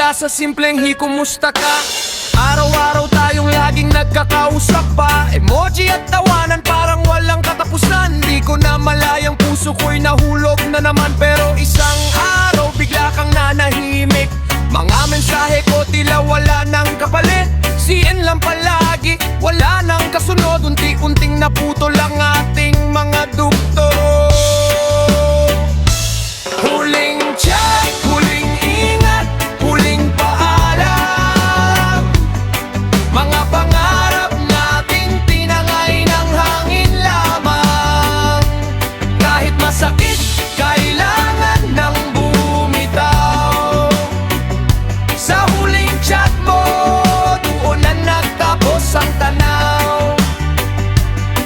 Mula sa simpleng kumusta ka? Araw-araw tayong laging nagkakausap pa. Emoji at tawanan parang walang katapusan. Di ko na malayang puso ko'y nahulog na naman. Pero isang araw bigla kang nanahimik. Mga mensahe ko tila wala nang kapalit. CN lang palagi, wala nang kasunod. Unti-unting naputo lang ating mga dugto. Huling chat, huling ingat, huling paalam. Mga pangarap nating tinangay ng hangin lamang. Kahit masakit, kailangan ng bumitaw. Sa huling chat mo, doon na nagtapos ang tanaw.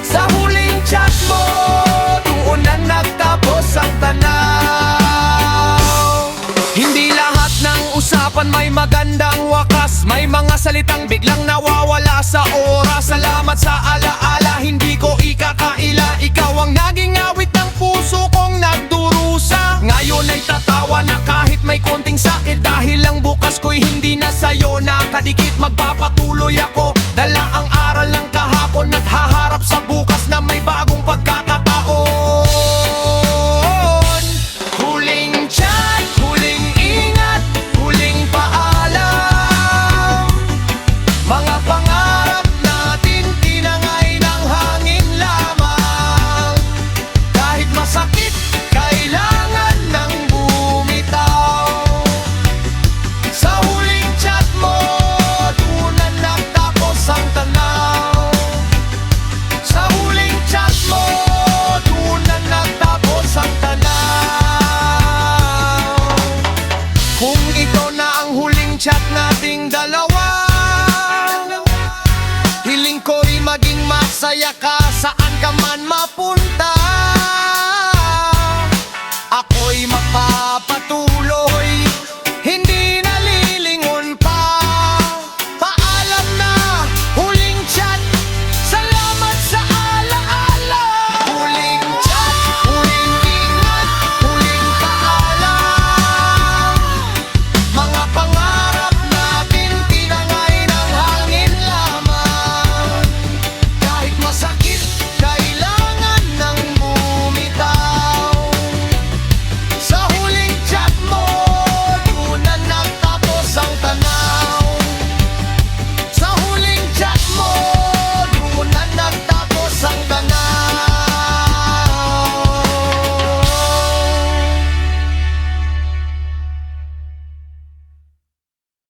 Sa huling chat mo, doon na nagtapos ang tanaw. Hindi lahat ng usapan may magandang wakas. May mga salitang biglang nawawala sa oras. Salamat sa alaala, hindi ko ikakaila. Ikaw ang naging awit ng puso kong nagdurusa. Ngayon ay tatawa na kahit may konting sakit. Dahil lang bukas ko'y hindi na sa'yo nakadikit. Magpapatuloy ako, dala ang aral ng kahapon at haharap sa bukas na may bagong pagkakataon. Huling chat, huling ingat, huling paalam. Mga pangarap natin tinangay ng hangin lamang. Kahit masakit, kailangan ng bumitaw. Sa huling chat mo, doon na nagtapos ang tanaw. Sa huling chat mo, doon na nagtapos ang tanaw. Kung ito na ang huling chat nating dalawa, hiling ko'y maging masaya ka saan ka man mapunta.